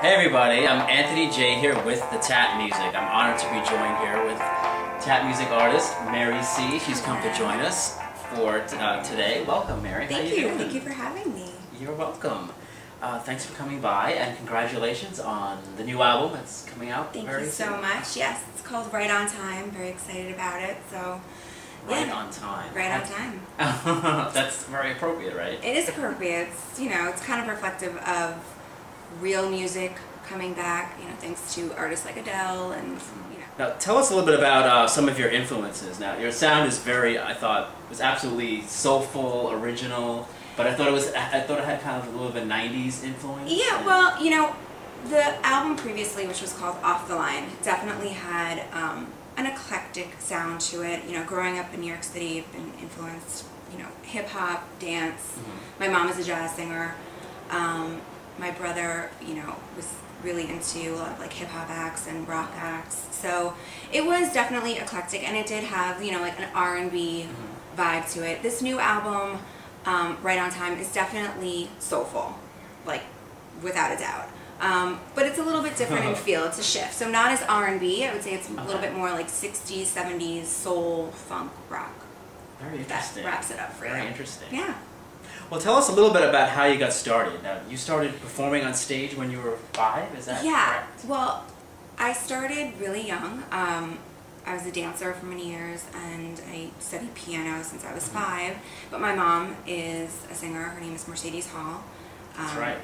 Hey everybody, I'm Anthony J here with the Tap Music. I'm honored to be joined here with tap music artist Mary C. She's come to join us for today. Welcome, Mary. Thank you. Thank you for having me. You're welcome. Thanks for coming by, and congratulations on the new album that's coming out. Thank you so much. Yes, it's called Right on Time. Very excited about it. So, Right on time. Right on time. That's very appropriate, right? It is appropriate. It's, it's kind of reflective of real music coming back, thanks to artists like Adele and, Now, tell us a little bit about some of your influences. Now, your sound is I thought, was absolutely soulful, original, but I thought it had kind of a little bit 90s influence. Yeah, well, the album previously, which was called Off the Line, definitely had an eclectic sound to it. Growing up in New York City, I've been influenced, hip-hop, dance. Mm-hmm. My mom is a jazz singer. My brother, was really into a lot of like hip-hop acts and rock acts. So it was definitely eclectic, and it did have, like an R&B vibe to it. This new album, Right on Time, is definitely soulful, like without a doubt. But it's a little bit different in feel. It's a shift. So not as R&B. I would say it's a little bit more like 60s, 70s soul, funk, rock. Very interesting. That wraps it up for you. Very interesting. Yeah. Well, tell us a little bit about how you got started. Now, you started performing on stage when you were 5, is that correct? Well, I started really young. I was a dancer for many years, and I studied piano since I was 5. But my mom is a singer. Her name is Mercedes Hall. That's right.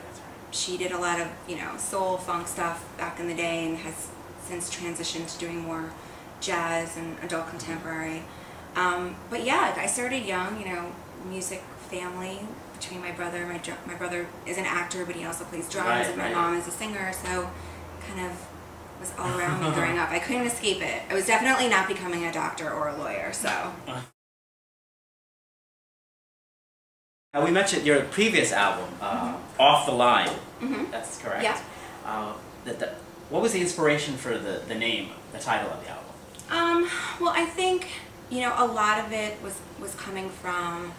She did a lot of, soul, funk stuff back in the day, and has since transitioned to doing more jazz and adult contemporary. But yeah, I started young, music family between my brother. My brother is an actor, but he also plays drums, and my mom is a singer, so kind of was all around me growing up. I couldn't escape it. I was definitely not becoming a doctor or a lawyer, so. Now, we mentioned your previous album, Off the Line. That's correct. Yeah. What was the inspiration for the name, the title of the album? Well, I think, a lot of it was coming from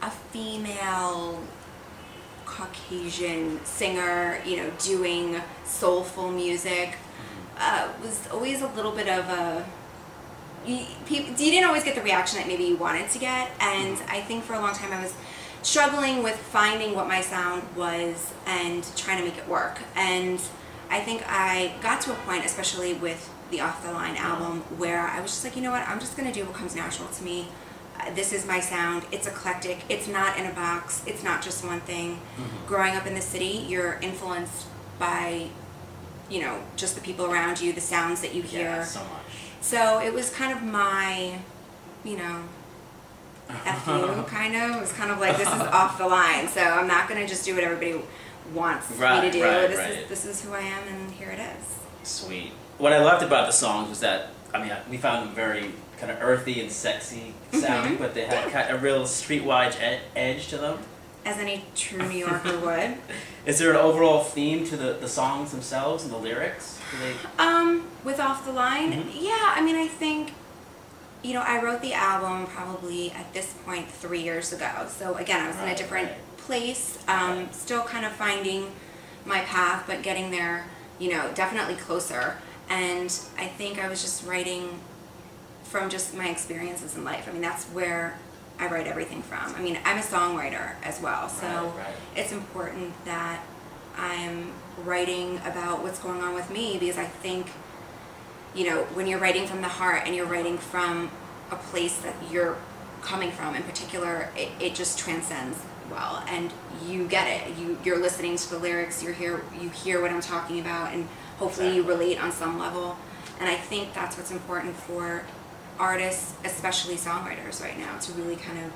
a female Caucasian singer, doing soulful music. Was always a little bit of a... You didn't always get the reaction that maybe you wanted to get, and I think for a long time I was struggling with finding what my sound was and trying to make it work. And I think I got to a point, especially with the Off the Line album, where I was just like, you know what, I'm just going to do what comes natural to me. This is my sound. It's eclectic. It's not in a box. It's not just one thing. Growing up in the city, you're influenced by, just the people around you, the sounds that you hear. Yeah, so much. So it was kind of my, F you, kind of. It was kind of like, this is off the line, so I'm not going to just do what everybody wants me to do. This is who I am, and here it is. Sweet. What I loved about the songs was that, we found them very kind of earthy and sexy sounding, but they had kind of a real streetwise edge to them. As any true New Yorker would. Is there an overall theme to the songs themselves and the lyrics? With Off the Line? Yeah, I think, I wrote the album probably at this point 3 years ago. So again, I was in a different place, still kind of finding my path, but getting there, definitely closer. And I think I was just writing from just my experiences in life. That's where I write everything from. I'm a songwriter as well, so it's important that I'm writing about what's going on with me, because I think, when you're writing from the heart and you're writing from a place that you're coming from in particular, it just transcends well, and you get it. You're listening to the lyrics, you hear what I'm talking about, and hopefully you relate on some level. And I think that's what's important for artists, especially songwriters right now, to really kind of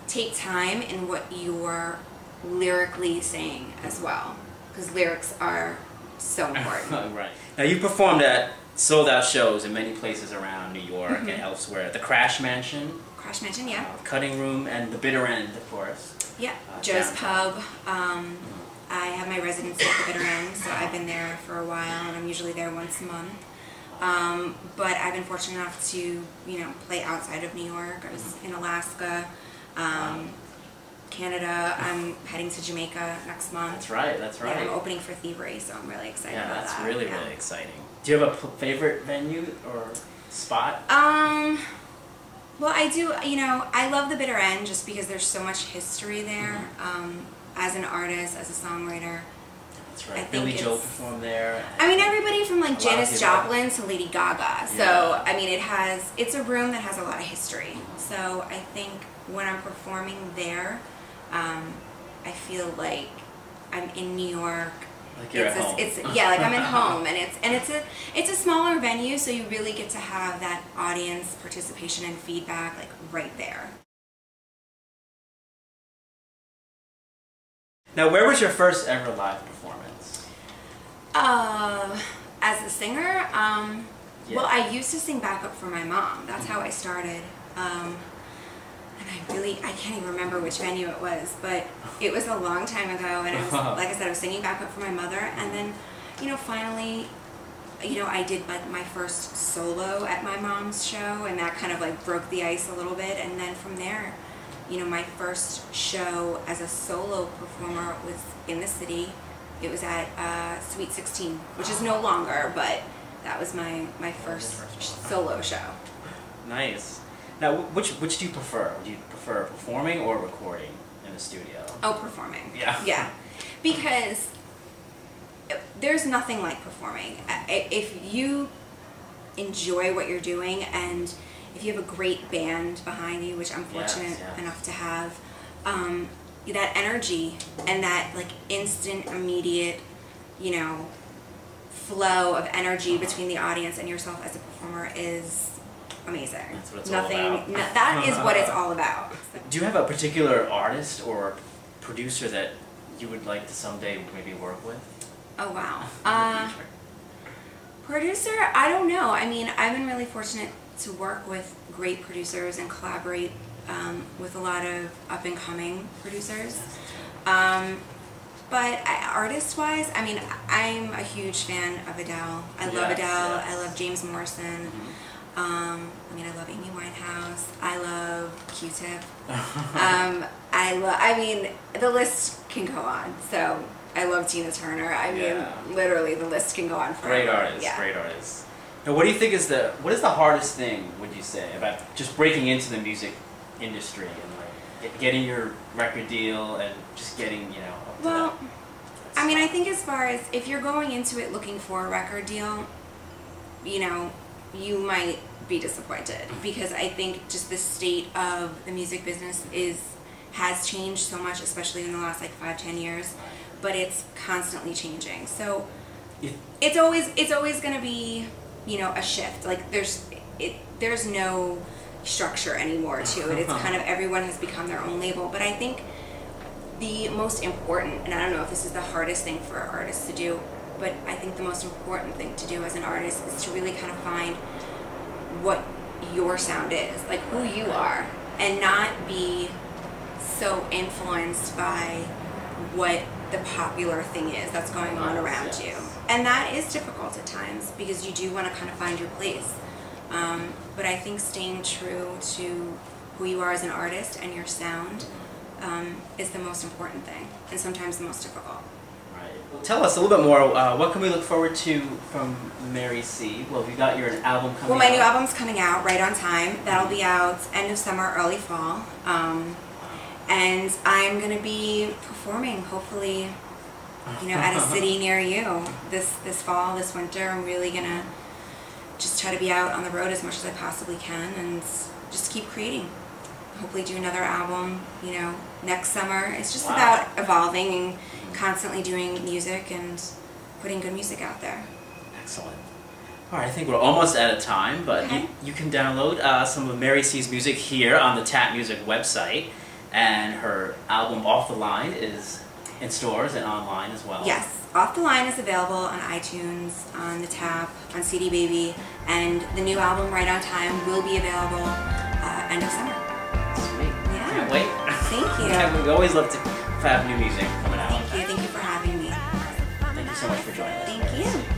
take time in what you're lyrically saying as well, because lyrics are so important. Right. Now, you performed at sold-out shows in many places around New York and elsewhere. The Crash Mansion. Crash Mansion, yeah. Cutting Room, and the Bitter End, of course. Yeah. Joe's Pub. I have my residency at the Bitter End, so I've been there for a while, and I'm usually there once a month. But I've been fortunate enough to, play outside of New York. I was in Alaska, Canada. I'm heading to Jamaica next month. That's right, that's right. Yeah, I'm opening for Thievery, so I'm really excited about that. Yeah, that's really exciting. Do you have a favorite venue or spot? Well, I do, you know, I love the Bitter End just because there's so much history there. As an artist, as a songwriter. That's right. Billy Joel performed there. I mean, everybody from like Janis Joplin to Lady Gaga. So, I mean, it's a room that has a lot of history. So I think when I'm performing there, I feel like I'm in New York. Like you're at home. Yeah, like I'm at home, and it's a smaller venue, so you really get to have that audience participation and feedback like right there. Now, where was your first ever live performance? As a singer, well, I used to sing backup for my mom. That's how I started. And I can't even remember which venue it was, but it was a long time ago, and I was, like I said, I was singing backup for my mother, and then, you know, finally, you know, I did like my first solo at my mom's show, and that kind of like broke the ice a little bit, and then from there, you know, my first show as a solo performer was in the city. It was at Sweet 16, which is no longer, but that was my first solo show. Nice. Now, which do you prefer? Do you prefer performing or recording in the studio? Oh, performing. Yeah. Yeah. Because there's nothing like performing. If you enjoy what you're doing, and if you have a great band behind you, which I'm fortunate enough to have, that energy and that like instant, immediate, you know, flow of energy between the audience and yourself as a performer is amazing. That's what it's all about. That is what it's all about. Do you have a particular artist or producer that you would like to someday maybe work with? Oh wow. Producer, I don't know. I mean, I've been really fortunate to work with great producers and collaborate with a lot of up-and-coming producers. But artist-wise, I mean, I'm a huge fan of Adele. I love Adele. I love James Morrison. I mean, I love Amy Winehouse. I love Q-Tip. I mean, the list can go on. So I love Tina Turner. I mean, literally, the list can go on forever. Great artist. Yeah. Great artist. Now, what do you think is what is the hardest thing, would you say, about just breaking into the music industry and like getting your record deal and just getting, you know, up to that? I mean, I think as far as if you're going into it looking for a record deal, you know, you might be disappointed, because I think just the state of the music business has changed so much, especially in the last like 5-10 years, but it's constantly changing. So it's always going to be, you know, a shift. Like there's no structure anymore to it. It's kind of everyone has become their own label. But I think the most important, and I don't know if this is the hardest thing for artists to do, but I think the most important thing to do as an artist is to really kind of find what your sound is, like who you are, and not be so influenced by what the popular thing is that's going on around you. And that is difficult at times, because you do want to kind of find your place. But I think staying true to who you are as an artist and your sound is the most important thing, and sometimes the most difficult. Right. Well, tell us a little bit more. What can we look forward to from Mary C? Well, you got your album coming out. Well, my new album's coming out right on time. That'll be out end of summer, early fall. And I'm going to be performing, hopefully, you know, at a city near you this fall, this winter. I'm really going to just try to be out on the road as much as I possibly can and just keep creating. Hopefully do another album, you know, next summer. It's just about evolving and constantly doing music and putting good music out there. Excellent. All right, I think we're almost out of time, but you can download some of Mary C's music here on the Tap Music website, and her album Off the Line is in stores and online as well. Yes, Off the Line is available on iTunes, on the Tap, on CD Baby, and the new album Right on Time will be available end of summer. Sweet. Yeah. Can't wait. Thank you. Yeah, we always love to have new music coming out. Thank you for having me. Thank you so much for joining us. Thank you.